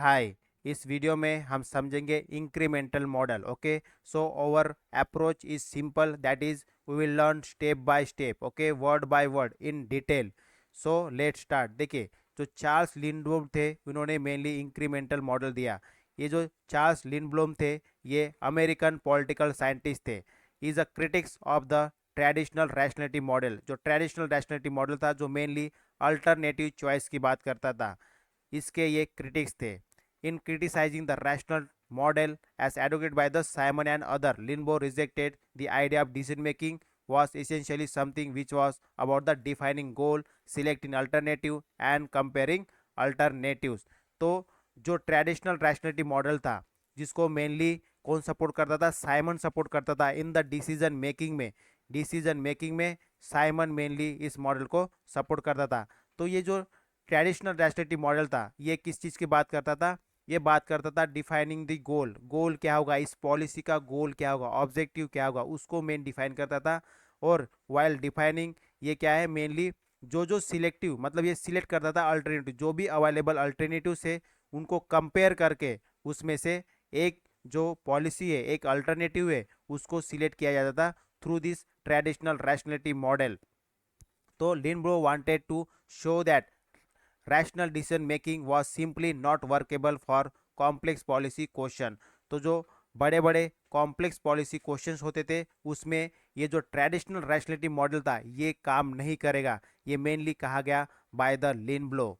हाय। इस वीडियो में हम समझेंगे incremental model. Okay, so our approach is simple, that is we will learn step by step, okay, word by word in detail. So let start. देखिए, जो Charles लिंडब्लोम थे उन्होंने mainly incremental model दिया। ये जो चार्ल्स लिंडब्लोम थे ये अमेरिकन पॉलिटिकल साइंटिस्ट थे। Is a critics of the traditional rationality model. जो ट्रेडिशनल रैशनैलिटी मॉडल था जो मेनली अल्टरनेटिव चॉइस की बात करता था, इसके ये क्रिटिक्स थे। In criticizing the rational model as advocate by the Simon and other, Lindblom rejected the idea of decision making was essentially something which was about the defining goal, selecting alternative and comparing alternatives। तो जो traditional rationality model था जिसको mainly कौन support करता था, Simon support करता था in the decision making में साइमन मेनली इस मॉडल को सपोर्ट करता था। तो ये जो ट्रेडिशनल रैशनैलिटी मॉडल था ये किस चीज़ की बात करता था, ये बात करता था डिफाइनिंग द गोल। गोल क्या होगा, इस पॉलिसी का गोल क्या होगा, ऑब्जेक्टिव क्या होगा, उसको मेन डिफाइन करता था। और वाइल डिफाइनिंग ये क्या है, मेनली जो जो सिलेक्टिव, मतलब ये सिलेक्ट करता था अल्टरनेटिव, जो भी अवेलेबल अल्टरनेटिव से उनको कंपेयर करके उसमें से एक जो पॉलिसी है, एक अल्टरनेटिव है, उसको सिलेक्ट किया जाता था through this traditional rationality model. तो Lindblom wanted to show that rational decision making was simply not workable for complex policy question. तो जो बड़े बड़े कॉम्प्लेक्स पॉलिसी क्वेश्चंस होते थे उसमें ये जो ट्रेडिशनल रैशनैलिटी मॉडल था ये काम नहीं करेगा, ये मेनली कहा गया by the Lindblom.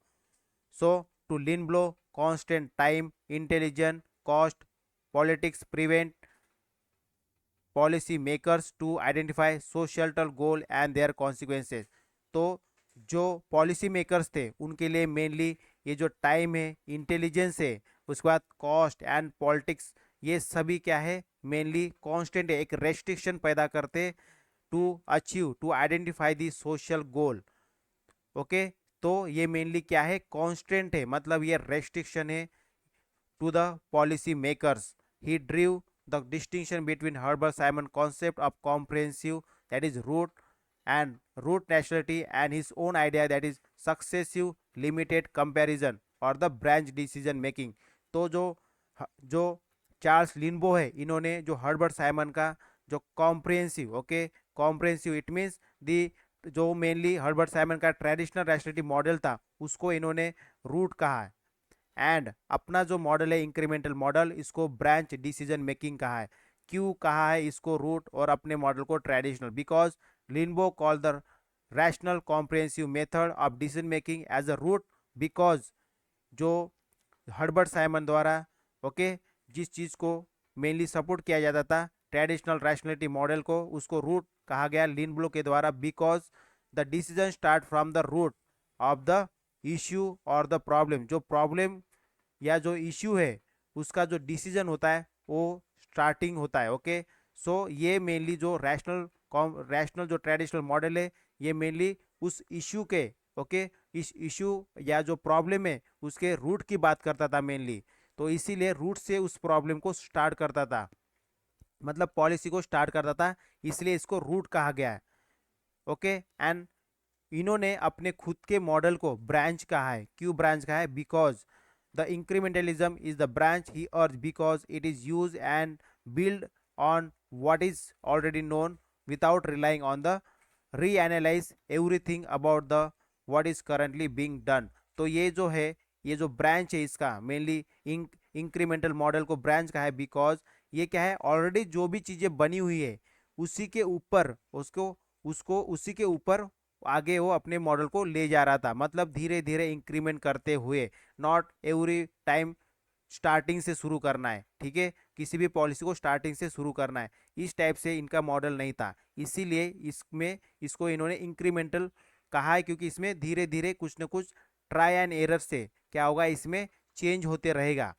So to Lindblom, constant time, intelligent, cost, politics prevent policy makers to identify social goal and their consequences. तो जो पॉलिसी मेकर्स थे उनके लिए मेनली ये जो टाइम है, इंटेलिजेंस है, उसके बाद कॉस्ट एंड पॉलिटिक्स, ये सभी क्या है, मेनली कांस्टेंट है, एक रेस्ट्रिक्शन पैदा करते to achieve, to identify the social goal. Okay, तो ये मेनली क्या है, कांस्टेंट है, मतलब ये रेस्ट्रिक्शन है to the policy makers. He drew the distinction between Herbert Simon concept of comprehensive, that is root, and root nationality, and his own idea, that is successive limited comparison or the branch decision making। तो जो Charles लिंबो है इन्होंने जो Herbert Simon का जो comprehensive, okay, comprehensive it means the, जो mainly Herbert Simon का traditional rationality model था उसको इन्होंने रूट कहा है। एंड अपना जो मॉडल है इंक्रीमेंटल मॉडल, इसको ब्रांच डिसीजन मेकिंग कहा है। क्यों कहा है इसको रूट और अपने मॉडल को traditional? Because Lindblom call the rational comprehensive method of decision making as a root. Because जो हर्बर्ट साइमन द्वारा, ओके, जिस चीज़ को मेनली सपोर्ट किया जाता था ट्रेडिशनल रैशनैलिटी मॉडल को, उसको रूट कहा गया लिंबो के द्वारा। Because the decision start from the root of the issue और द प्रॉब्लम। जो प्रॉब्लम या जो इश्यू है उसका जो डिसीजन होता है वो स्टार्टिंग होता है। ओके, सो ये मेनली जो रैशनल जो ट्रेडिशनल मॉडल है ये मेनली उस इश्यू के, ओके, इस इश्यू या जो प्रॉब्लम है उसके रूट की बात करता था मेनली। तो इसीलिए रूट से उस प्रॉब्लम को स्टार्ट करता था, मतलब पॉलिसी को स्टार्ट करता था, इसलिए इसको रूट कहा गया है। ओके, एंड इन्होंने अपने खुद के मॉडल को ब्रांच कहा है। क्यों ब्रांच कहा है? Because the incrementalism is the branch he urge, because it is use and build on what is already known without relying on the reanalyze everything about the what is currently being done। तो ये जो है, ये जो branch है इसका mainly incremental model को branch का है बिकॉज ये क्या है, ऑलरेडी जो भी चीजें बनी हुई है उसी के ऊपर उसको उसको उसी के ऊपर आगे वो अपने मॉडल को ले जा रहा था, मतलब धीरे धीरे इंक्रीमेंट करते हुए, नॉट एवरी टाइम स्टार्टिंग से शुरू करना है। ठीक है, किसी भी पॉलिसी को स्टार्टिंग से शुरू करना है, इस टाइप से इनका मॉडल नहीं था। इसीलिए इसमें इसको इन्होंने इंक्रीमेंटल कहा है, क्योंकि इसमें धीरे धीरे कुछ न कुछ ट्राई एंड एरर से क्या होगा, इसमें चेंज होते रहेगा।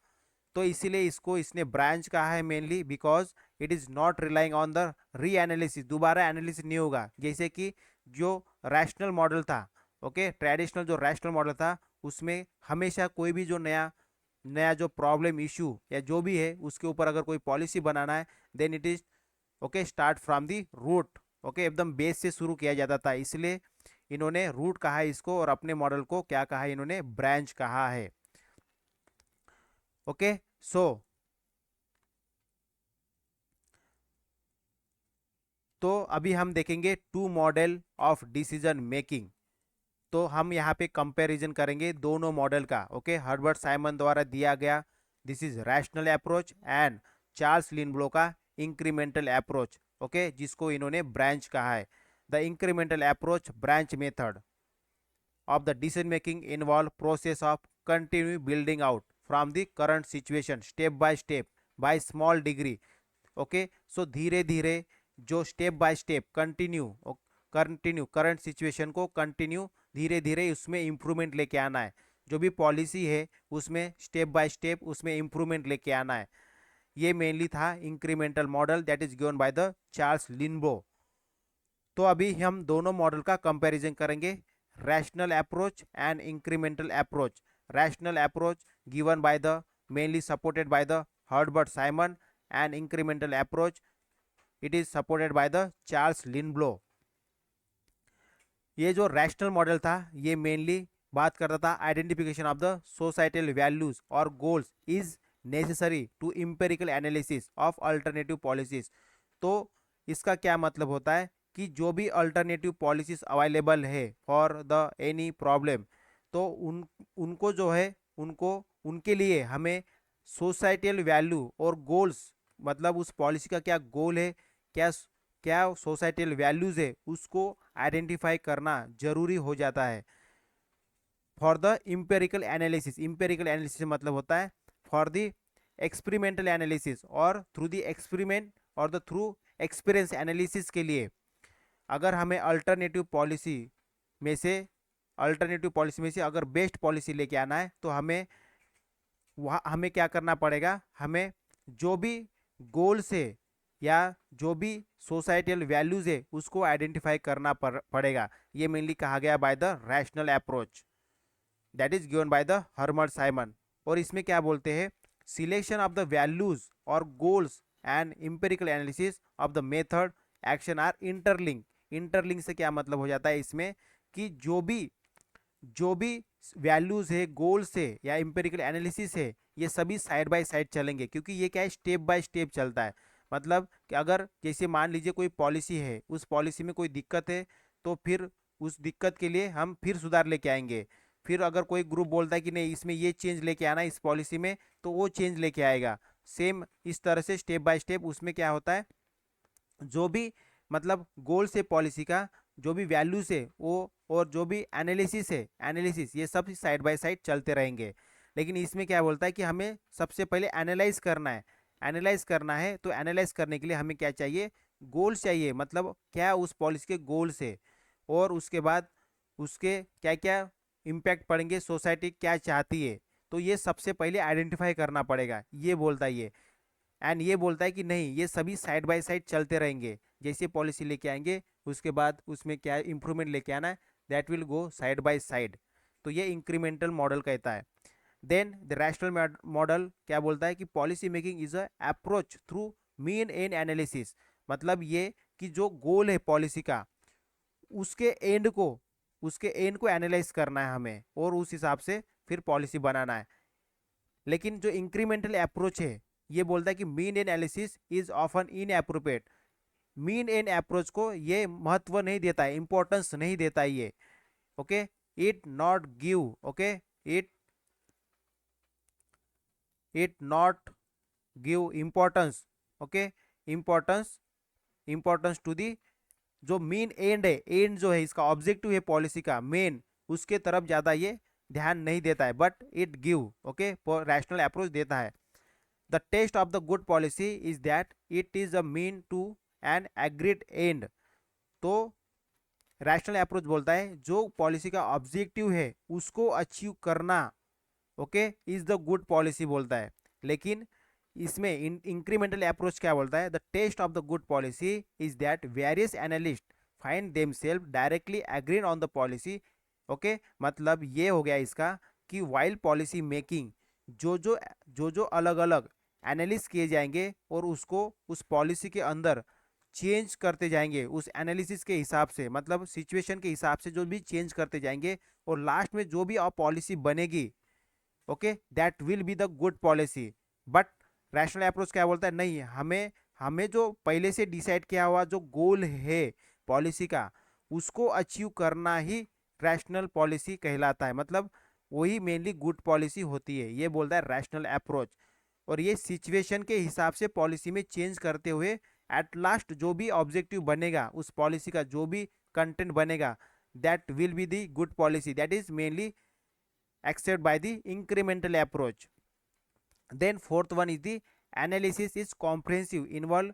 तो इसीलिए इसको इसने ब्रांच कहा है mainly because it is not relying on the री एनालिसिस, दोबारा एनालिसिस नहीं होगा। जैसे कि जो रैशनल मॉडल था, ओके, ट्रेडिशनल जो रैशनल मॉडल था उसमें हमेशा कोई भी जो नया नया जो प्रॉब्लम इशू या जो भी है उसके ऊपर अगर कोई पॉलिसी बनाना है then it is, okay, start from the root, okay, एकदम बेस से शुरू किया जाता था। इसलिए इन्होंने रूट कहा है इसको और अपने मॉडल को क्या कहा है, इन्होंने ब्रांच कहा है। ओके। सो तो अभी हम देखेंगे two model of decision making. तो हम यहाँ पे कंपैरिजन करेंगे दोनों मॉडल का। ओके, हर्बर्ट साइमन द्वारा दिया गया this is rational approach and Charles Lindblom का इंक्रीमेंटल अप्रोच। ओके, जिसको इन्होंने ब्रांच कहा है। The incremental approach branch method of the decision making involve process of continue building out from the current situation step by small degree। Okay, so धीरे धीरे जो step by step continue current situation को continue धीरे धीरे उसमें improvement लेके आना है। जो भी पॉलिसी है उसमें स्टेप बाय स्टेप उसमें इंप्रूवमेंट लेके आना है। ये मेनली था incremental model that is given by the Charles Lindblom. तो अभी हम दोनों मॉडल का कंपैरिजन करेंगे, rational approach and incremental approach. Rational approach given by the mainly supported by the Herbert Simon and incremental approach it is supported by the Charles Lindblom. ये जो rational model था ये मेनली बात करता था identification of the societal values और goals is necessary to empirical analysis of alternative policies. तो इसका क्या मतलब होता है कि जो भी अल्टरनेटिव पॉलिसीज अवेलेबल है फॉर द एनी प्रॉब्लम, तो उनको जो है उनको उनके लिए हमें सोसाइटल वैल्यू और गोल्स, मतलब उस पॉलिसी का क्या गोल है, क्या क्या सोसाइटल वैल्यूज है, उसको आइडेंटिफाई करना जरूरी हो जाता है for the empirical analysis. Empirical analysis मतलब होता है फॉर द एक्सपेरिमेंटल एनालिसिस और थ्रू द एक्सपेरिमेंट और द थ्रू एक्सपीरियंस एनालिसिस के लिए अगर हमें अल्टरनेटिव पॉलिसी में से अगर बेस्ट पॉलिसी लेके आना है तो हमें क्या करना पड़ेगा, हमें जो भी गोल्स है या जो भी सोसाइटल वैल्यूज है उसको आइडेंटिफाई करना पड़ेगा। ये मेनली कहा गया by the rational approach that is given by the Herbert Simon. और इसमें क्या बोलते हैं, सिलेक्शन ऑफ द वैल्यूज और goals and empirical analysis of the method action are interlink. Interlink से क्या मतलब हो जाता है इसमें कि जो भी वैल्यूज है, गोल्स है या इंपेरिकल एनालिसिस है, ये सभी साइड बाय साइड चलेंगे क्योंकि ये क्या है स्टेप बाय स्टेप चलता है। मतलब कि अगर जैसे मान लीजिए कोई पॉलिसी है, उस पॉलिसी में कोई दिक्कत है तो फिर उस दिक्कत के लिए हम फिर सुधार लेके आएंगे। फिर अगर कोई ग्रुप बोलता है कि नहीं इसमें ये चेंज लेके आना है इस पॉलिसी में, तो वो चेंज लेके आएगा। सेम इस तरह से स्टेप बाय स्टेप उसमें क्या होता है, जो भी मतलब गोल्स है पॉलिसी का, जो भी वैल्यूज है वो और जो भी एनालिसिस ये सब साइड बाय साइड चलते रहेंगे। लेकिन इसमें क्या बोलता है कि हमें सबसे पहले एनालाइज करना है। तो एनालाइज करने के लिए हमें क्या चाहिए, गोल्स चाहिए, मतलब क्या उस पॉलिसी के गोल्स है और उसके बाद उसके क्या क्या इम्पैक्ट पड़ेंगे, सोसाइटी क्या चाहती है, तो ये सबसे पहले आइडेंटिफाई करना पड़ेगा, ये बोलता है ये। एंड ये बोलता है कि नहीं ये सभी साइड बाय साइड चलते रहेंगे, जैसे पॉलिसी लेके आएंगे उसके बाद उसमें क्या इंप्रूवमेंट लेके आना है, that will go side by side. तो ये इंक्रीमेंटल मॉडल कहता है। देन द रैशनल मॉडल क्या बोलता है कि policy making is a approach through mean and analysis. मतलब ये कि जो गोल है पॉलिसी का उसके एंड को एनालाइज करना है हमें और उस हिसाब से फिर पॉलिसी बनाना है। लेकिन जो इंक्रीमेंटल अप्रोच है ये बोलता है कि mean analysis is often inappropriate. Mean and approach को ये महत्व नहीं देता है, इंपॉर्टेंस नहीं देता है ये। Okay, it not give okay it it not give importance. Okay, importance importance to the जो मेन एंड है, एंड जो है इसका ऑब्जेक्टिव है पॉलिसी का मेन, उसके तरफ ज्यादा ये ध्यान नहीं देता है, but it give okay rational approach देता है। The test of the good policy is that it is a mean to an agreed end. तो रैशनल अप्रोच बोलता है जो पॉलिसी का ऑब्जेक्टिव है उसको अचीव करना okay is the good policy बोलता है। लेकिन इसमें इंक्रीमेंटल अप्रोच क्या बोलता है, the test of the good policy is that various analyst find themselves directly agreed on the policy. Okay, मतलब ये हो गया इसका कि वाइल पॉलिसी मेकिंग जो अलग अलग एनालिस किए जाएंगे और उसको उस पॉलिसी के अंदर चेंज करते जाएंगे उस एनालिसिस के हिसाब से, मतलब सिचुएशन के हिसाब से जो भी चेंज करते जाएंगे और लास्ट में जो भी पॉलिसी बनेगी okay, that will be the good policy. But rational approach क्या बोलता है, नहीं, हमें हमें जो पहले से डिसाइड किया हुआ जो गोल है पॉलिसी का, उसको अचीव करना ही रैशनल पॉलिसी कहलाता है, मतलब वही मेनली गुड पॉलिसी होती है, ये बोलता है रैशनल अप्रोच। और ये सिचुएशन के हिसाब से पॉलिसी में चेंज करते हुए एट लास्ट जो भी ऑब्जेक्टिव बनेगा उस पॉलिसी का, जो भी कंटेंट बनेगा, that will be the good policy, that is mainly accepted by the incremental approach. Then fourth one is the analysis is comprehensive, involve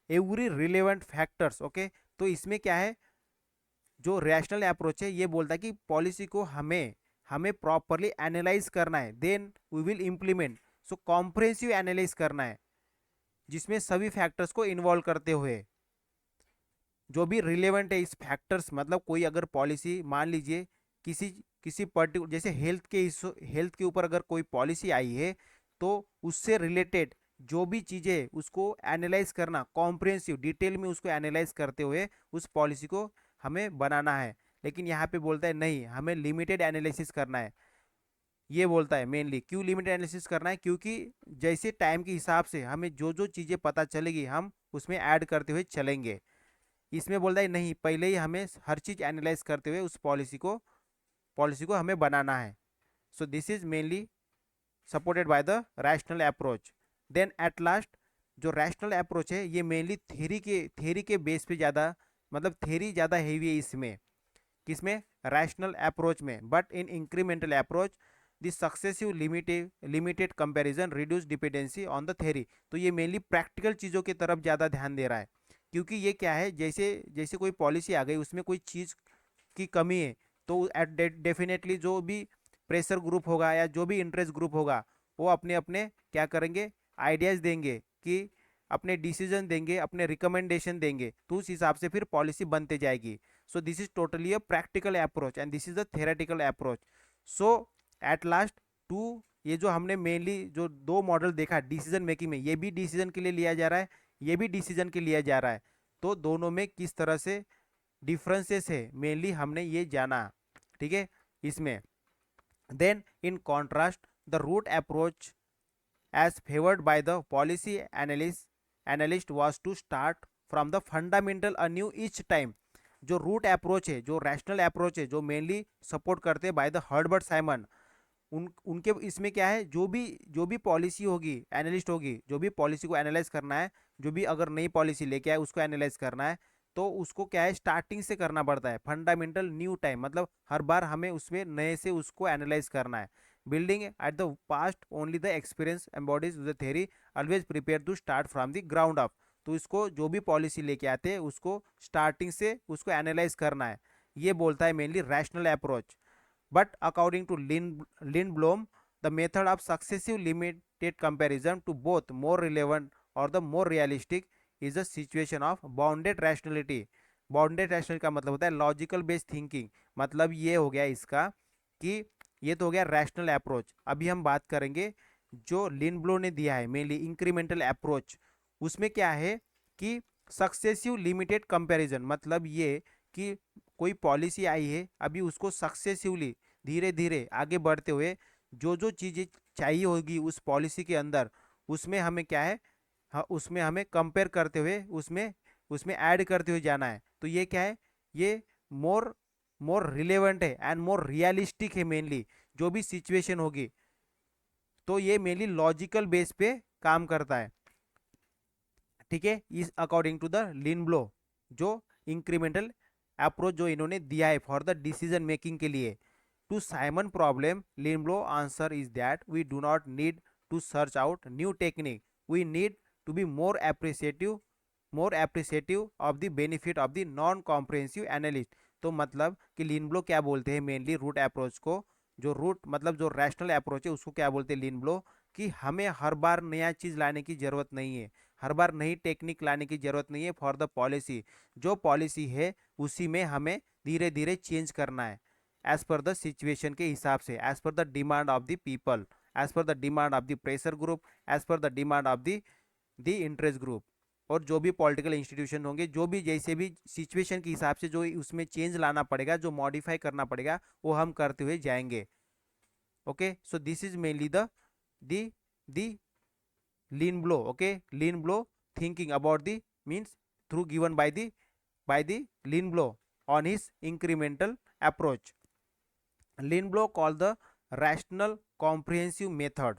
every relevant factors। Okay, तो इसमें क्या है, जो रैशनल अप्रोच है ये बोलता है कि पॉलिसी को हमें हमें प्रॉपरली एनालाइज करना है, then we will implement. So comprehensive analyse करना है, जिसमें सभी फैक्टर्स को इन्वॉल्व करते हुए जो भी रिलेवेंट है इस फैक्टर्स, मतलब कोई अगर पॉलिसी मान लीजिए किसी किसी पर्टिकुलर, जैसे हेल्थ के ऊपर अगर कोई पॉलिसी आई है, तो उससे रिलेटेड जो भी चीज़ें उसको एनालाइज करना, कॉम्प्रिहेंसिव डिटेल में उसको एनालाइज करते हुए उस पॉलिसी को हमें बनाना है। लेकिन यहाँ पे बोलता है नहीं, हमें लिमिटेड एनालिसिस करना है। ये बोलता है मेनली क्यों लिमिटेड एनालिसिस करना है, क्योंकि जैसे टाइम के हिसाब से हमें जो जो चीज़ें पता चलेगी हम उसमें ऐड करते हुए चलेंगे। इसमें बोलता है नहीं, पहले ही हमें हर चीज़ एनालाइज करते हुए उस पॉलिसी को हमें बनाना है। So this is mainly supported by the rational approach. Then at last जो रैशनल अप्रोच है ये मेनली थ्योरी के बेस पे ज़्यादा, मतलब थ्योरी ज़्यादा हेवी है इसमें, किसमें, रैशनल अप्रोच में। But in incremental approach the successive limited comparison reduce dependency on the theory. तो ये मेनली प्रैक्टिकल चीज़ों की तरफ ज़्यादा ध्यान दे रहा है, क्योंकि ये क्या है, जैसे जैसे कोई पॉलिसी आ गई उसमें कोई चीज़ की कमी है, तो डेफिनेटली जो भी प्रेशर ग्रुप होगा या जो भी इंटरेस्ट ग्रुप होगा वो अपने अपने क्या करेंगे, आइडियाज़ देंगे, कि अपने डिसीजन देंगे, अपने रिकमेंडेशन देंगे, तो उस हिसाब से फिर पॉलिसी बनते जाएगी। So this is totally a practical approach and this is a theoretical approach. So at last to, ये जो हमने मेनली जो दो मॉडल देखा डिसीजन मेकिंग में, ये भी डिसीजन के लिए लिया जा रहा है, ये भी डिसीजन के लिए लिया जा रहा है, तो दोनों में किस तरह से डिफरेंसेस है मेनली हमने ये जाना, ठीक है इसमें। Then in contrast the root approach as favored by the policy analyst was to start from the fundamental anew each time। जो रूट अप्रोच है, जो रैशनल अप्रोच है, जो मेनली सपोर्ट करते हैं बाय द हर्बर्ट साइमन, उनके इसमें क्या है, जो भी पॉलिसी होगी, एनालिस्ट होगी, जो भी पॉलिसी को एनालाइज करना है, जो भी अगर नई पॉलिसी लेके आए उसको एनालाइज करना है, तो उसको क्या है, स्टार्टिंग से करना पड़ता है, फंडामेंटल न्यू टाइम, मतलब हर बार हमें उसमें नए से उसको एनालाइज करना है। Building at the past only the experience embodies the theory always prepare to start from the ground up. तो इसको जो भी पॉलिसी लेके आते हैं उसको स्टार्टिंग से उसको एनालाइज करना है, ये बोलता है mainly rational approach. But according to Lindblom, the method of successive limited comparison to both more relevant or the more realistic is a situation of bounded rationality। Bounded rational का मतलब होता है लॉजिकल बेस्ड थिंकिंग। मतलब ये हो गया इसका कि ये तो हो गया रैशनल अप्रोच। अभी हम बात करेंगे जो लिंडब्लो ने दिया है मेनली इंक्रीमेंटल अप्रोच, उसमें क्या है कि सक्सेसिव लिमिटेड कंपैरिजन, मतलब ये कि कोई पॉलिसी आई है, अभी उसको सक्सेसिवली धीरे धीरे आगे बढ़ते हुए जो जो चीज़ें चाहिए होगी उस पॉलिसी के अंदर, उसमें हमें क्या है, हाँ उसमें हमें कंपेयर करते हुए उसमें उसमें ऐड करते हुए जाना है। तो ये क्या है, ये मोर मोर रिलेवेंट है एंड मोर रियलिस्टिक है मेनली, जो भी सिचुएशन होगी, तो ये मेनली लॉजिकल बेस पे काम करता है, ठीक है, इस अकॉर्डिंग टू द लिंडब्लो, जो इंक्रीमेंटल अप्रोच जो इन्होंने दिया है फॉर द डिसीजन मेकिंग के लिए। To Simon problem Lindblom answer is that we do not need to search out new technique, we need to be more appreciative of the benefit of the non comprehensive analyst. तो मतलब कि लिंडब्लो क्या बोलते हैं mainly root approach को, जो root मतलब जो रैशनल अप्रोच है उसको क्या बोलते हैं लिंडब्लो, कि हमें हर बार नया चीज़ लाने की ज़रूरत नहीं है, हर बार नई टेक्निक लाने की ज़रूरत नहीं है फॉर द पॉलिसी। जो पॉलिसी है उसी में हमें धीरे धीरे चेंज करना है एज पर द सिचुएशन के हिसाब से, as per the demand of the people, as per the demand of the pressure group, as per the demand of the interest group. और जो भी पॉलिटिकल इंस्टीट्यूशन होंगे, जो भी जैसे भी सिचुएशन के हिसाब से जो उसमें चेंज लाना पड़ेगा, जो मॉडिफाई करना पड़ेगा, वो हम करते हुए जाएंगे। Okay, so this is mainly the lean blow. Okay, lean blow thinking about the means through given by the lean blow on his incremental approach. Lean blow called the rational comprehensive method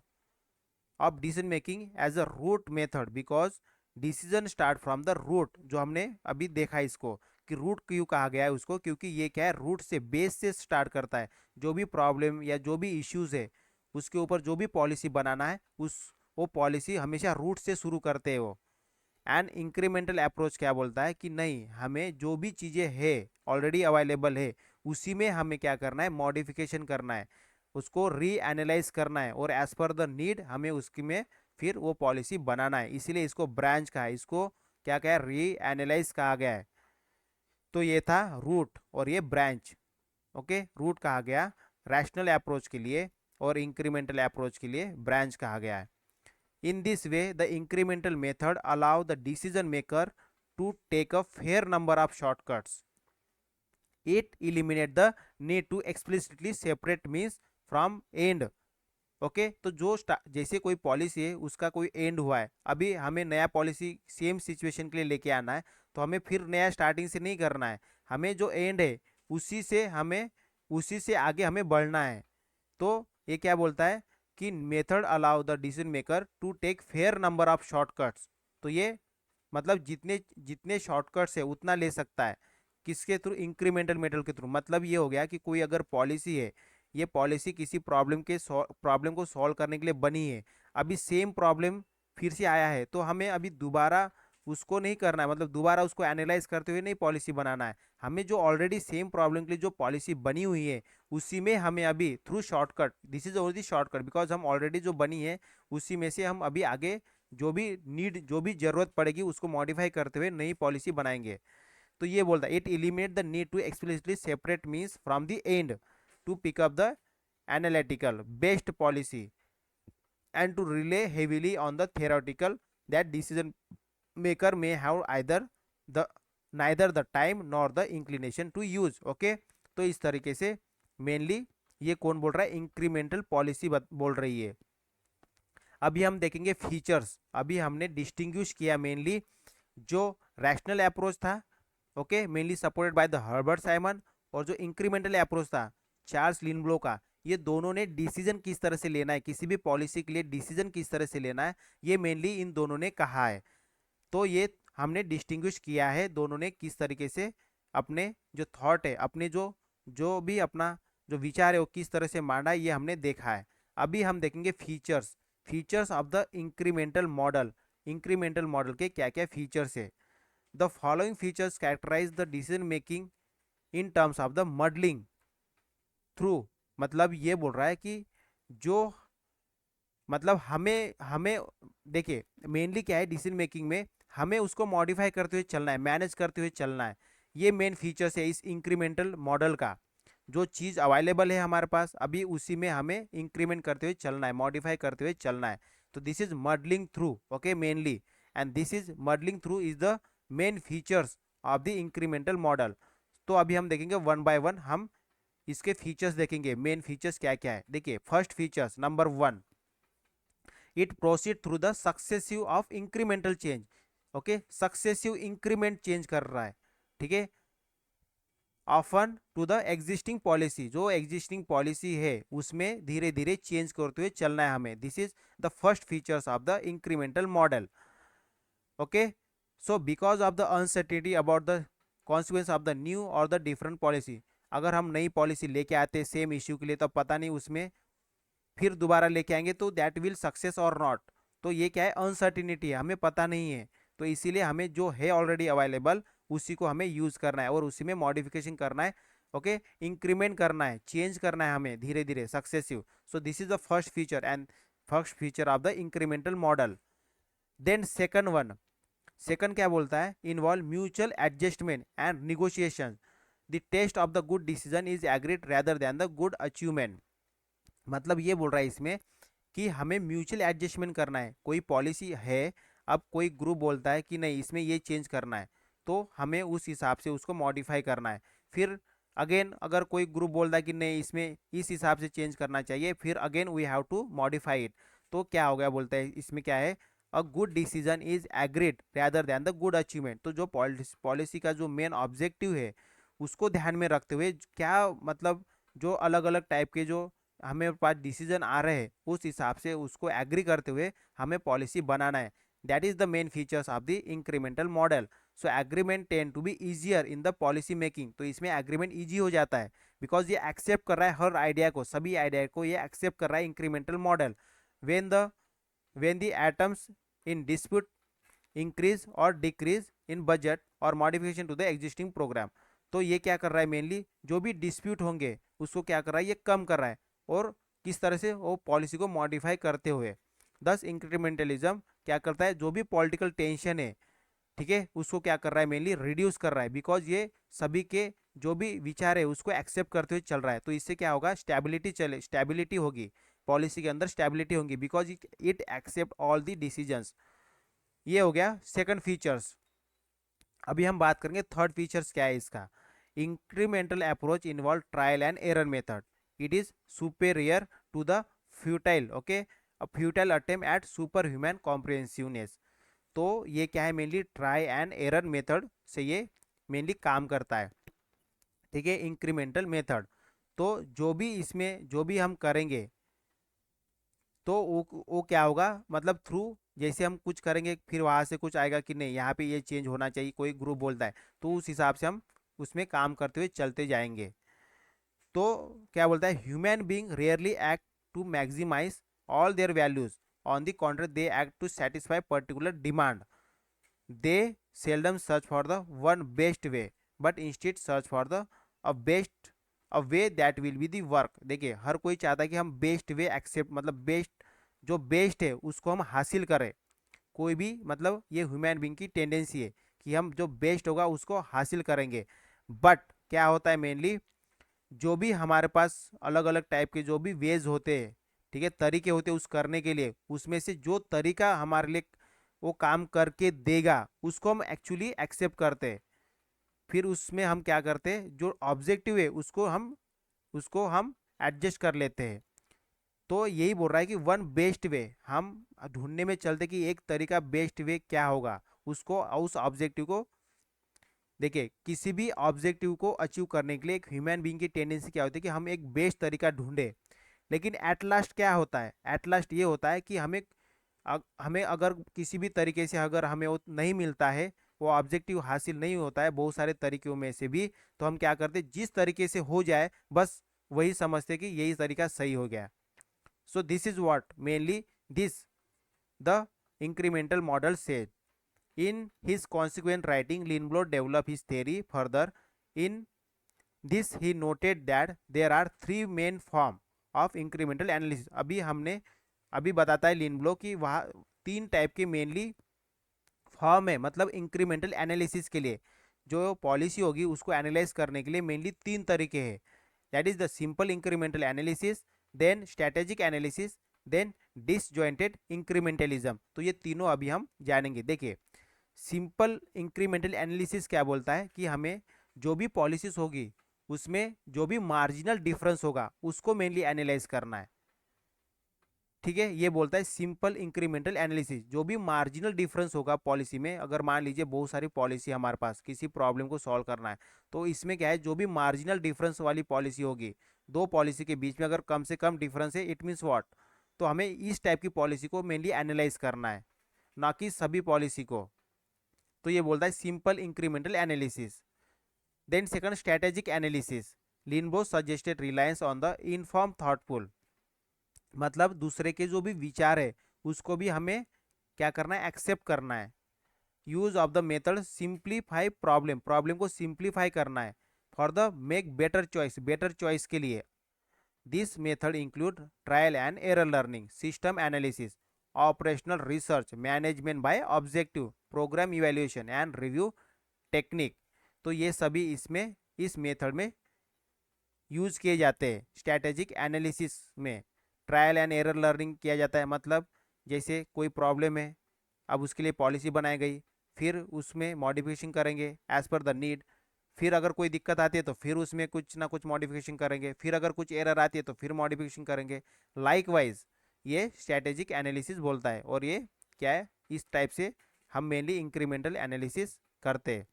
of decision making as a root method because decision start from the root. जो हमने अभी देखा इसको कि root क्यों कहा गया है उसको, क्योंकि ये क्या है, रूट से बेस से स्टार्ट करता है। जो भी प्रॉब्लम या जो भी इश्यूज है उसके ऊपर जो भी पॉलिसी बनाना है वो पॉलिसी हमेशा रूट से शुरू करते हैं वो। एंड इंक्रीमेंटल अप्रोच क्या बोलता है कि नहीं, हमें जो भी चीज़ें है ऑलरेडी अवेलेबल है उसी में हमें क्या करना है, मॉडिफिकेशन करना है, उसको री एनालाइज करना है और एज पर द नीड हमें उसकी में फिर वो पॉलिसी बनाना है। इसीलिए इसको ब्रांच कहा है, इसको क्या कहा है, री एनालाइज कहा गया है। तो ये था रूट और ये ब्रांच। ओके, रूट कहा गया रैशनल अप्रोच के लिए और इंक्रीमेंटल अप्रोच के लिए ब्रांच कहा गया है। In this way, the incremental method allow the decision maker to take a fair number of shortcuts. It eliminate the need to explicitly separate means from end. Okay, तो जो जैसे कोई policy है उसका कोई एंड हुआ है, अभी हमें नया पॉलिसी सेम सिचुएशन के लिए लेके आना है, तो हमें फिर नया स्टार्टिंग से नहीं करना है। हमें जो एंड है उसी से आगे हमें बढ़ना है। तो ये क्या बोलता है कि method allow the decision maker to take fair number of shortcuts. तो ये मतलब जितने जितने शॉर्टकट्स है उतना ले सकता है, किसके थ्रू, इंक्रीमेंटल मेथड के थ्रू। मतलब ये हो गया कि कोई अगर पॉलिसी है, ये पॉलिसी किसी प्रॉब्लम को सॉल्व करने के लिए बनी है, अभी सेम प्रॉब्लम फिर से आया है, तो हमें अभी दोबारा उसको नहीं करना है, मतलब दोबारा उसको एनालाइज करते हुए नहीं पॉलिसी बनाना है। हमें जो ऑलरेडी सेम प्रॉब्लम के लिए जो पॉलिसी बनी हुई है उसी में हमें अभी through shortcut, this is already shortcut because हम ऑलरेडी जो बनी है उसी में से हम अभी आगे जो भी जरूरत पड़ेगी उसको मॉडिफाई करते हुए नई पॉलिसी बनाएंगे। तो ये बोलता है it eliminate the need to explicitly separate means from the end to pick up the analytical best policy and to rely heavily on the theoretical that decision maker may have the neither the time nor the inclination to use. Okay, तो इस तरीके से mainly ये कौन बोल रहा है, incremental policy बोल रही है। अभी हम देखेंगे फीचर्स। अभी हमने डिस्टिंग्विश किया मेनली जो रैशनल अप्रोच था, okay, mainly supported by the Herbert Simon, और जो इंक्रीमेंटल अप्रोच था चार्ल्स लिनब्लो का। ये दोनों ने डिसीजन किस तरह से लेना है, किसी भी पॉलिसी के लिए डिसीजन किस तरह से लेना है, ये मेनली इन दोनों ने कहा है। तो ये हमने डिस्टिंग्विश किया है दोनों ने किस तरीके से अपने जो थॉट है, अपने जो भी अपना जो विचार है वो किस तरह से मांडा है, ये हमने देखा है। अभी हम देखेंगे features of the incremental model. Incremental model के क्या क्या फीचर्स है। The following features characterize the decision making in terms of the modelling through. मतलब ये बोल रहा है कि जो मतलब हमें हमें देखिए मेनली क्या है, डिसीजन मेकिंग में हमें उसको मॉडिफाई करते हुए चलना है, मैनेज करते हुए चलना है। ये मेन फीचर्स है इस इंक्रीमेंटल मॉडल का। जो चीज़ अवेलेबल है हमारे पास अभी उसी में हमें इंक्रीमेंट करते हुए चलना है, मॉडिफाई करते हुए चलना है। तो this is modelling through, okay, mainly, and this is modelling through is the main features of the incremental model. तो अभी हम देखेंगे वन बाय वन, हम इसके फीचर्स देखेंगे, मेन फीचर्स क्या क्या है। देखिए first features number 1, it proceed through the successive of incremental change. Okay, successive increment change कर रहा है, ठीक है, often to the existing policy. जो एग्जिस्टिंग पॉलिसी है उसमें धीरे धीरे चेंज करते हुए चलना है हमें। This is the first features of the incremental model. Okay, so because of the uncertainty about the consequence of the new और द डिफरेंट पॉलिसी। अगर हम नई पॉलिसी लेके आते सेम इश्यू के लिए तो पता नहीं उसमें फिर दोबारा लेके आएंगे तो दैट विल सक्सेस और नॉट। तो ये क्या है, अनसर्टिनिटी है, हमें पता नहीं है। तो इसीलिए हमें जो है ऑलरेडी अवेलेबल उसी को हमें यूज करना है और उसी में मॉडिफिकेशन करना है। ओके, इंक्रीमेंट करना है, चेंज करना है हमें धीरे धीरे, सक्सेसिव। So this is the first feature and first feature of the incremental model. Then second क्या बोलता है, involve mutual adjustment and negotiation. The test of the good decision is agreed rather than the good achievement. मतलब ये बोल रहा है इसमें कि हमें म्यूचुअल एडजस्टमेंट करना है। कोई पॉलिसी है, अब कोई ग्रुप बोलता है कि नहीं इसमें ये चेंज करना है, तो हमें उस हिसाब से उसको मॉडिफाई करना है। फिर अगेन अगर कोई ग्रुप बोलता है कि नहीं इसमें इस हिसाब से चेंज करना चाहिए, फिर again we have to modify it. तो क्या हो गया बोलता है इसमें क्या है, a good decision is agreed rather than the good achievement. तो जो पॉलिसी का जो मेन ऑब्जेक्टिव है उसको ध्यान में रखते हुए क्या मतलब जो अलग अलग टाइप के जो हमें पास डिसीजन आ रहे हैं उस हिसाब से उसको एग्री करते हुए हमें पॉलिसी बनाना है। That is the main features of the incremental model. So agreement tend to be easier in the policy making. तो इसमें एग्रीमेंट इजी हो जाता है बिकॉज ये एक्सेप्ट कर रहा है हर आइडिया को, सभी आइडिया को ये एक्सेप्ट कर रहा है incremental model. When the items in dispute increase or decrease in budget or modification to the existing programme. तो ये क्या कर रहा है, मेनली जो भी डिस्प्यूट होंगे उसको क्या कर रहा है, ये कम कर रहा है। और किस तरह से वो पॉलिसी को मॉडिफाई करते हुए, दस इंक्रीमेंटलिज्म क्या करता है, जो भी पॉलिटिकल टेंशन है, ठीक है, उसको क्या कर रहा है, मेनली रिड्यूस कर रहा है। बिकॉज ये सभी के जो भी विचार है उसको एक्सेप्ट करते हुए चल रहा है। तो इससे क्या होगा, स्टेबिलिटी होगी, पॉलिसी के अंदर स्टेबिलिटी होगी because it accept all the decisions. ये हो गया सेकंड फीचर्स। अभी हम बात करेंगे थर्ड फीचर्स क्या है इसका। Incremental approach involve trial and error method. It is superior to the futile, okay, futile attempt at super human comprehensiveness. तो ये क्या है, mainly try and error method से ये मेनली काम करता है, ठीक है, इंक्रीमेंटल मेथड। तो जो भी इसमें जो भी हम करेंगे तो वो क्या होगा, मतलब थ्रू जैसे हम कुछ करेंगे फिर वहाँ से कुछ आएगा कि नहीं यहाँ पे ये चेंज होना चाहिए, कोई ग्रुप बोलता है तो उस हिसाब से हम उसमें काम करते हुए चलते जाएंगे। तो क्या बोलता है, human being rarely act to maximize all their values, on the contrary they act to satisfy particular demand. They seldom search for the one best way but instead search for the a way that will be the work. देखिए हर कोई चाहता है कि हम best way accept, मतलब best जो best है उसको हम हासिल करें। कोई भी मतलब ये ह्यूमन बींग की टेंडेंसी है कि हम जो बेस्ट होगा उसको हासिल करेंगे। बट क्या होता है, मेनली जो भी हमारे पास अलग अलग टाइप के जो भी वेज होते हैं, ठीक है, तरीके होते हैं उस करने के लिए, उसमें से जो तरीका हमारे लिए वो काम करके देगा उसको हम एक्चुअली एक्सेप्ट करते हैं। फिर उसमें हम क्या करते हैं, जो ऑब्जेक्टिव है उसको हम एडजस्ट कर लेते हैं। तो यही बोल रहा है कि वन बेस्ट वे हम ढूंढने में चलते कि एक तरीका बेस्ट वे क्या होगा, उसको उस ऑब्जेक्टिव को, देखिए किसी भी ऑब्जेक्टिव को अचीव करने के लिए एक ह्यूमन बीइंग की टेंडेंसी क्या होती है कि हम एक बेस्ट तरीका ढूंढे। लेकिन एट लास्ट क्या होता है, एट लास्ट ये होता है कि हमें अगर किसी भी तरीके से अगर हमें वो नहीं मिलता है, वो ऑब्जेक्टिव हासिल नहीं होता है बहुत सारे तरीकों में से भी, तो हम क्या करते, जिस तरीके से हो जाए बस वही समझते कि यही तरीका सही हो गया। सो this is what mainly this the incremental model says. In his consequent writing, Lindblom developed his theory further. In this, he noted that there are three main forms of incremental analysis. अभी बताता है लिंडब्लो कि वहाँ तीन type के mainly form है, मतलब incremental analysis के लिए जो पॉलिसी होगी उसको एनालाइज करने के लिए मेनली तीन तरीके हैं। That is the simple incremental analysis, then strategic analysis, then disjointed incrementalism. तो ये तीनों अभी हम जानेंगे। देखिए सिंपल इंक्रीमेंटल एनालिसिस क्या बोलता है कि हमें जो भी पॉलिसीज होगी उसमें जो भी मार्जिनल डिफरेंस होगा उसको मेनली एनालाइज करना है, ठीक है। ये बोलता है सिंपल इंक्रीमेंटल एनालिसिस, जो भी मार्जिनल डिफरेंस होगा पॉलिसी में, अगर मान लीजिए बहुत सारी पॉलिसी हमारे पास किसी प्रॉब्लम को सॉल्व करना है, तो इसमें क्या है, जो भी मार्जिनल डिफरेंस वाली पॉलिसी होगी, दो पॉलिसी के बीच में अगर कम से कम डिफरेंस है, इट मीन्स व्हाट, तो हमें इस टाइप की पॉलिसी को मेनली एनालाइज करना है, ना कि सभी पॉलिसी को। तो ये बोलता है simple incremental analysis. Then second strategic analysis, Lindblom suggested reliance on the inform thoughtful, मतलब दूसरे के जो भी विचार है उसको भी हमें क्या करना है, एक्सेप्ट करना है। Use of the method simplify problem को सिंप्लीफाई करना है for the make better choice के लिए। This method include trial and error learning, system analysis, operational research, management by objective, programme evaluation and review technique. तो ये सभी इसमें इस मेथड में यूज किए जाते हैं। स्ट्रैटेजिक एनालिसिस में ट्रायल एंड एरर लर्निंग किया जाता है, मतलब जैसे कोई प्रॉब्लम है, अब उसके लिए पॉलिसी बनाई गई, फिर उसमें मॉडिफिकेशन करेंगे एज पर द नीड, फिर अगर कोई दिक्कत आती है तो फिर उसमें कुछ ना कुछ मॉडिफिकेशन करेंगे, फिर अगर कुछ एरर आती है तो फिर मॉडिफिकेशन करेंगे। लाइकवाइज ये स्ट्रैटेजिक एनालिसिस बोलता है, और ये क्या है, इस टाइप से हम मेनली इंक्रीमेंटल एनालिसिस करते हैं।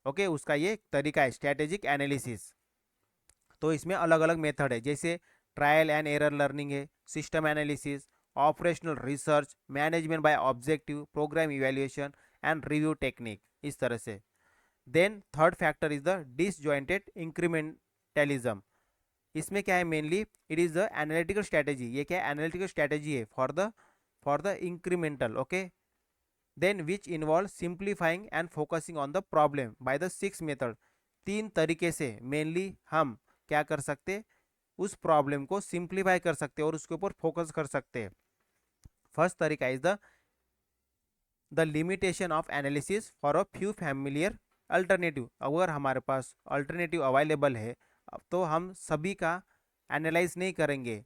ओके, उसका ये तरीका है स्ट्रैटेजिक एनालिसिस। तो इसमें अलग अलग मेथड है, जैसे ट्रायल एंड एरर लर्निंग है, system analysis, operational research, management by objective, program evaluation and review technique, इस तरह से। Then third factor is the disjointed incrementalism. इसमें क्या है, mainly it is the analytical strategy. ये क्या है, एनालिटिकल स्ट्रैटेजी है for the incremental, okay. Then which involve simplifying and focusing on the problem by the 6 मेथड। 3 तरीके से मेनली हम क्या कर सकते, उस प्रॉब्लम को सिंप्लीफाई कर सकते और उसके ऊपर फोकस कर सकते हैं। फर्स्ट तरीका is the limitation of analysis for a few familiar alternative. अगर हमारे पास अल्टरनेटिव अवेलेबल है तो हम सभी का एनालाइज नहीं करेंगे,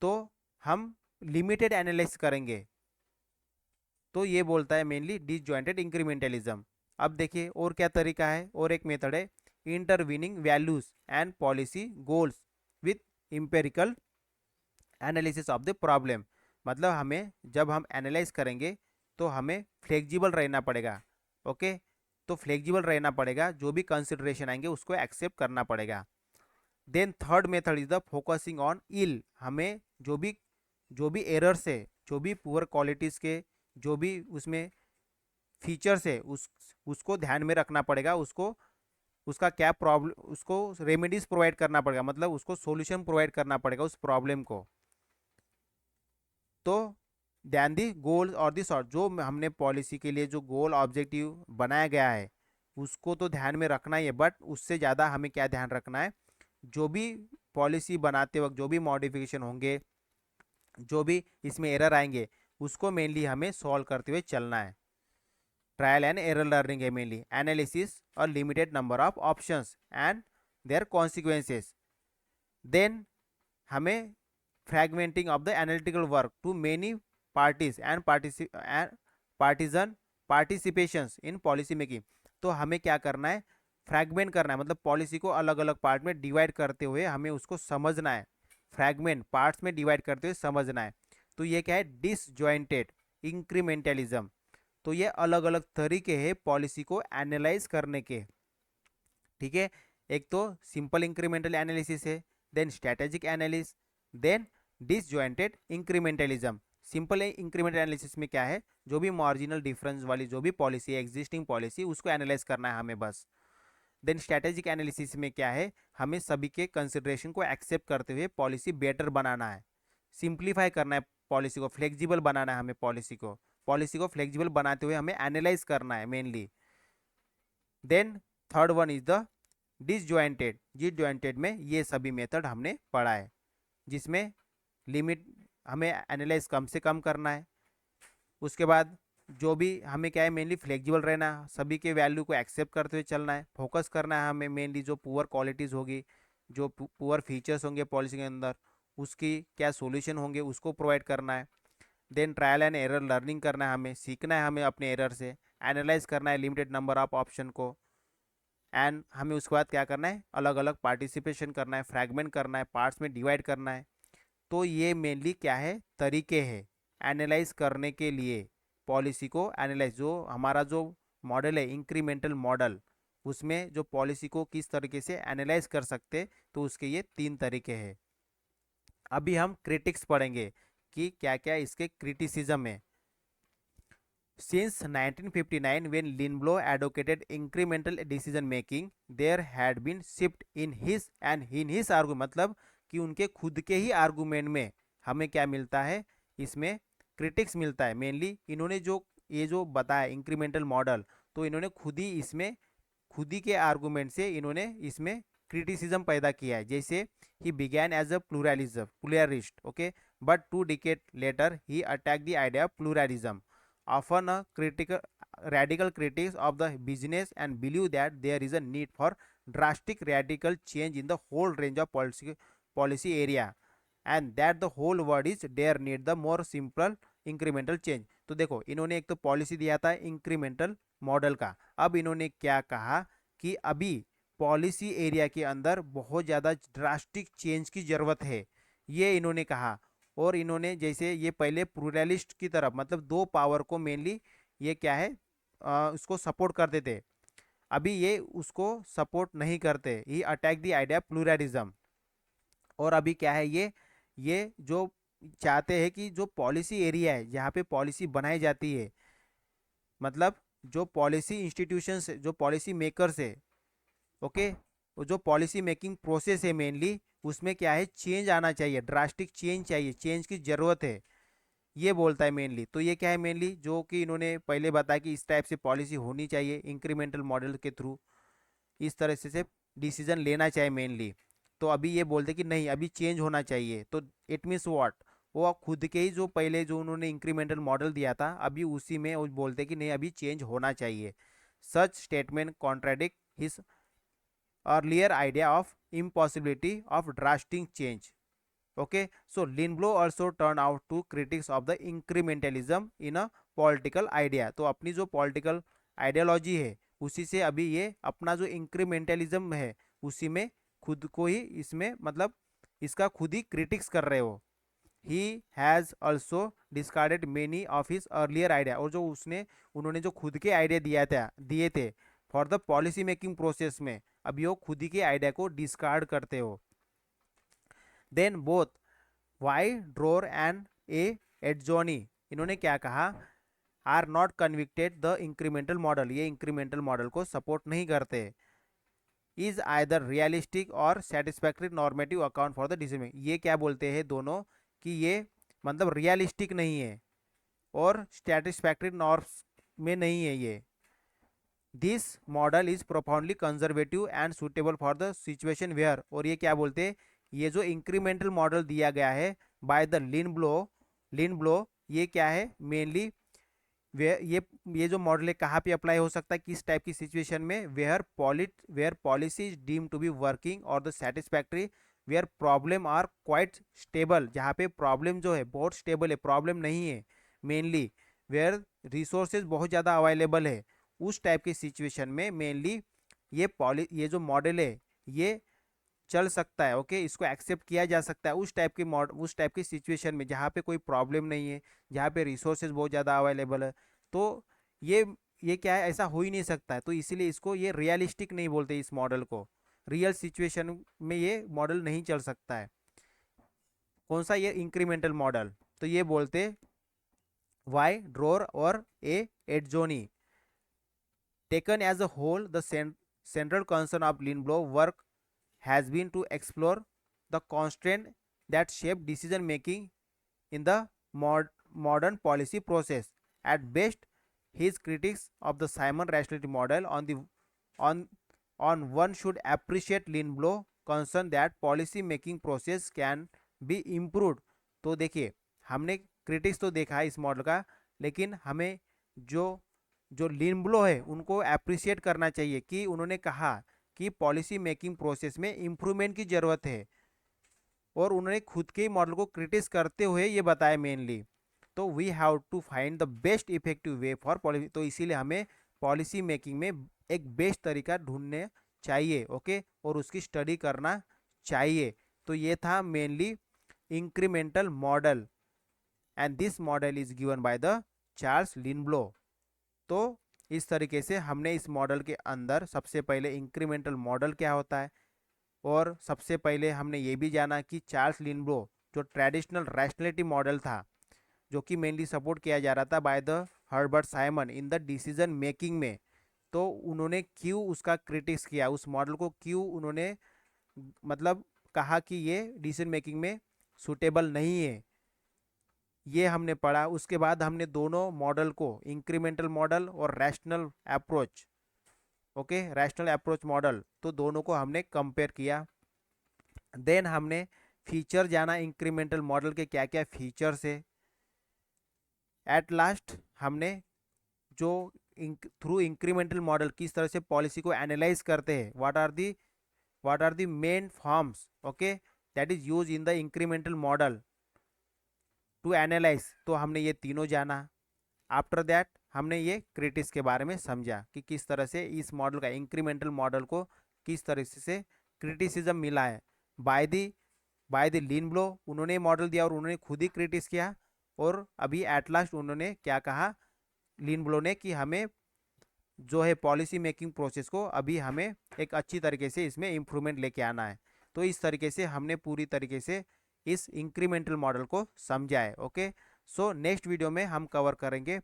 तो हम लिमिटेड एनालाइज करेंगे। तो ये बोलता है मेनली डिसजॉइंटेड इंक्रीमेंटलिज्म। अब देखिए और क्या तरीका है, और एक मेथड है intervening values and policy goals with empirical analysis of the problem. मतलब हमें जब हम एनालाइज करेंगे तो हमें फ्लेक्सिबल रहना पड़ेगा, ओके। तो फ्लेक्सिबल रहना पड़ेगा, जो भी कंसिडरेशन आएंगे उसको एक्सेप्ट करना पड़ेगा। Then third method is the focusing on ill. हमें जो भी एरर्स है, जो भी पुअर क्वालिटीज़ के जो भी उसमें फीचर्स है, उसको ध्यान में रखना पड़ेगा, उसको उसका क्या प्रॉब्लम, उसको रेमेडीज प्रोवाइड करना पड़ेगा, मतलब उसको सॉल्यूशन प्रोवाइड करना पड़ेगा उस प्रॉब्लम को। तो ध्यान दी गोल और दी शॉर्ट, जो हमने पॉलिसी के लिए जो गोल ऑब्जेक्टिव बनाया गया है उसको तो ध्यान में रखना ही है, बट उससे ज़्यादा हमें क्या ध्यान रखना है, जो भी पॉलिसी बनाते वक्त जो भी मॉडिफिकेशन होंगे, जो भी इसमें एरर आएंगे, उसको मेनली हमें सॉल्व करते हुए चलना है। ट्रायल एंड एरर लर्निंग है मेनली, एनालिसिस और limited number of options and their consequences. Then हमें fragmenting of the analytical work to many parties and partisan participations in policy making. तो हमें क्या करना है, फ्रैगमेंट करना है, मतलब पॉलिसी को अलग अलग पार्ट में डिवाइड करते हुए हमें उसको समझना है, फ्रैगमेंट पार्ट्स में डिवाइड करते हुए समझना है। तो ये क्या है, डिसजॉइंटेड इंक्रीमेंटलिज्म। तो ये अलग अलग तरीके हैं पॉलिसी को एनालाइज करने के, ठीक है। एक तो सिंपल इंक्रीमेंटल एनालिसिस है, then strategic analysis, then disjointed incrementalism. Simple incremental analysis में क्या है, जो भी मार्जिनल डिफरेंस वाली जो भी पॉलिसी है, एग्जिस्टिंग पॉलिसी, उसको एनालाइज करना है हमें बस। देन स्ट्रैटेजिक एनालिसिस में क्या है, हमें सभी के कंसिडरेशन को एक्सेप्ट करते हुए पॉलिसी बेटर बनाना है, सिंप्लीफाई करना है पॉलिसी को, फ्लेक्सिबल बनाना है हमें पॉलिसी को फ्लेक्सिबल बनाते हुए हमें एनालाइज करना है mainly. Then third one is the disjointed में ये सभी मेथड हमने पढ़ा है, जिसमें लिमिट हमें एनालाइज कम से कम करना है, उसके बाद जो भी हमें क्या है, मेनली फ्लेक्सिबल रहना है, सभी के वैल्यू को एक्सेप्ट करते हुए चलना है, फोकस करना है हमें मेनली जो पुअर क्वालिटीज़ होगी, जो पुअर फीचर्स होंगे पॉलिसी के अंदर, उसकी क्या सॉल्यूशन होंगे उसको प्रोवाइड करना है। Then trial and error learning करना है, हमें सीखना है हमें अपने एरर से, एनालाइज करना है लिमिटेड नंबर ऑफ ऑप्शन को, एंड हमें उसके बाद क्या करना है, अलग अलग पार्टिसिपेशन करना है, फ्रैगमेंट करना है, पार्ट्स में डिवाइड करना है। तो ये मेनली क्या है, तरीके हैं एनालाइज करने के लिए, पॉलिसी को एनालाइज, जो हमारा जो मॉडल है इंक्रीमेंटल मॉडल, उसमें जो पॉलिसी को किस तरीके से एनालाइज कर सकते, तो उसके ये 3 तरीके हैं। अभी हम क्रिटिक्स पढ़ेंगे कि क्या क्या इसके क्रिटिसिज्म है। Since 1959, when Linblow advocated incremental decision making, there had been shift in his argument, मतलब कि उनके खुद के ही आर्गूमेंट में हमें क्या मिलता है, इसमें क्रिटिक्स मिलता है। मेनली इन्होंने जो ये जो बताया इंक्रीमेंटल मॉडल, तो इन्होंने खुद ही के आर्गूमेंट से इन्होंने इसमें क्रिटिसिज्म पैदा किया है। जैसे he began as a pluralist, okay, but 2 decades later he attack the idea of pluralism, often a radical critics of the business, and believe that there is a need for drastic radical change in the whole range of policy area, and that the whole world is there need the more simple incremental change। तो देखो इन्होंने एक तो policy दिया था incremental model का, अब इन्होंने क्या कहा कि अभी पॉलिसी एरिया के अंदर बहुत ज़्यादा ड्रास्टिक चेंज की ज़रूरत है, ये इन्होंने कहा। और इन्होंने जैसे ये पहले प्लूरलिस्ट की तरफ, मतलब दो पावर को मेनली ये क्या है उसको सपोर्ट करते थे, अभी ये उसको सपोर्ट नहीं करते, ही अटैक द आइडिया प्लूरलिज्म। और अभी क्या है, ये जो चाहते हैं कि जो पॉलिसी एरिया है जहाँ पे पॉलिसी बनाई जाती है, मतलब जो पॉलिसी इंस्टीट्यूशंस है, जो पॉलिसी मेकर्स है, ओके, वो जो पॉलिसी मेकिंग प्रोसेस है मेनली, उसमें क्या है चेंज आना चाहिए, ड्रास्टिक चेंज चाहिए, चेंज की ज़रूरत है, ये बोलता है मेनली। तो ये क्या है मेनली, जो कि इन्होंने पहले बताया कि इस टाइप से पॉलिसी होनी चाहिए इंक्रीमेंटल मॉडल के थ्रू, इस तरह से डिसीजन लेना चाहिए मेनली। तो अभी ये बोलते कि नहीं अभी चेंज होना चाहिए, तो इट मीन्स व्हाट, वो खुद के ही जो पहले जो उन्होंने इंक्रीमेंटल मॉडल दिया था अभी उसी में वो बोलते कि नहीं अभी चेंज होना चाहिए। Such statement contradict his earlier idea of impossibility of drastic change. Okay, so Lindblom also turned out to critics of the incrementalism in a political idea. तो अपनी जो पॉलिटिकल आइडियोलॉजी है उसी से अभी ये अपना जो इंक्रीमेंटलिज्म है उसी में खुद को ही इसमें मतलब इसका खुद ही क्रिटिक्स कर रहे हो। He has also discarded many of his earlier idea, और जो उसने उन्होंने जो खुद के आइडिया दिए थे for the policy making process में, अभी वो खुद ही के आइडिया को डिस्कार्ड करते हो। Then both Y Dror and A Etzioni, इन्होंने क्या कहा, are not convicted the incremental model, ये इंक्रीमेंटल मॉडल को सपोर्ट नहीं करते। Is either realistic or satisfactory normative account for the decision, ये क्या बोलते हैं दोनों कि ये मतलब रियलिस्टिक नहीं है और स्टैटिस्फैक्ट्री नॉर्म्स में नहीं है ये। This model is profoundly conservative and suitable for the situation where, और ये क्या बोलते हैं, ये जो इंक्रीमेंटल मॉडल दिया गया है बाय द लिनब्लो, ये क्या है मेनली वे ये जो मॉडल है कहाँ पे अप्लाई हो सकता है, किस टाइप की सिचुएशन में, where policy is deem to be working और the satisfactory, where problem are quite stable, जहाँ पे प्रॉब्लम जो है बहुत स्टेबल है, प्रॉब्लम नहीं है मेनली, वेयर रिसोर्सेज बहुत ज़्यादा अवेलेबल है, उस टाइप की सिचुएशन में मेनली ये जो मॉडल है ये चल सकता है। ओके, इसको एक्सेप्ट किया जा सकता है उस टाइप की सिचुएशन में जहाँ पे कोई प्रॉब्लम नहीं है, जहाँ पे रिसोर्सेज बहुत ज़्यादा अवेलेबल है। तो ये ये क्या है, ऐसा हो ही नहीं सकता है, तो इसीलिए इसको ये रियलिस्टिक नहीं बोलते, इस मॉडल को रियल सिचुएशन में ये मॉडल नहीं चल सकता है। कौन सा, ये इंक्रीमेंटल मॉडल, तो ये बोलते वाई ड्रोर और A Etzioni. Taken as a whole the central concern of Lindblom work has been to explore the constraints that shape decision making in the modern policy process. At best, his critics of the Simon rationality model on on one should appreciate Lindblom concern that policy making process can be improved. तो देखिए हमने critics तो देखा है इस model का, लेकिन हमें जो जो लिनब्लो है उनको अप्रिशिएट करना चाहिए कि उन्होंने कहा कि पॉलिसी मेकिंग प्रोसेस में इम्प्रूवमेंट की ज़रूरत है, और उन्होंने खुद के मॉडल को क्रिटिस करते हुए ये बताया मेनली। तो we have to find the best effective way for policy, तो इसीलिए हमें पॉलिसी मेकिंग में एक बेस्ट तरीका ढूंढने चाहिए। ओके, और उसकी स्टडी करना चाहिए। तो ये था mainly incremental model, and this model is given by the Charles Lindblom. तो इस तरीके से हमने इस मॉडल के अंदर सबसे पहले इंक्रीमेंटल मॉडल क्या होता है, और सबसे पहले हमने ये भी जाना कि चार्ल्स लिनब्लो जो ट्रेडिशनल रैशनैलिटी मॉडल था, जो कि मेनली सपोर्ट किया जा रहा था bye the Herbert Simon in the decision making में, तो उन्होंने क्यों उसका क्रिटिक्स किया, उस मॉडल को क्यों उन्होंने मतलब कहा कि ये डिसीजन मेकिंग में सूटेबल नहीं है, ये हमने पढ़ा। उसके बाद हमने दोनों मॉडल को, इंक्रीमेंटल मॉडल और rational approach, okay rational approach model, तो दोनों को हमने कंपेयर किया। देन हमने फीचर जाना इंक्रीमेंटल मॉडल के क्या क्या फीचर्स है। एट लास्ट हमने जो थ्रू इंक्रीमेंटल मॉडल किस तरह से पॉलिसी को एनालाइज करते हैं, what are the main forms, okay, that is use in the incremental model to analyse, तो हमने ये तीनों जाना। आफ्टर दैट हमने ये क्रिटिस के बारे में समझा कि किस तरह से इस मॉडल का इंक्रीमेंटल मॉडल को किस तरह से क्रिटिसिज्म मिला है बाय द लिनब्लो। उन्होंने मॉडल दिया और उन्होंने खुद ही क्रिटिस किया, और अभी एट लास्ट उन्होंने क्या कहा लिनब्लो ने कि हमें जो है पॉलिसी मेकिंग प्रोसेस को अभी हमें एक अच्छी तरीके से इसमें इम्प्रूवमेंट लेके आना है। तो इस तरीके से हमने पूरी तरीके से इस इंक्रीमेंटल मॉडल को समझा है। ओके, सो नेक्स्ट वीडियो में हम कवर करेंगे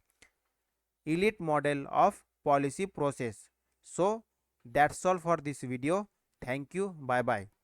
elite model of policy process. So that's all for this video. Thank you. Bye bye.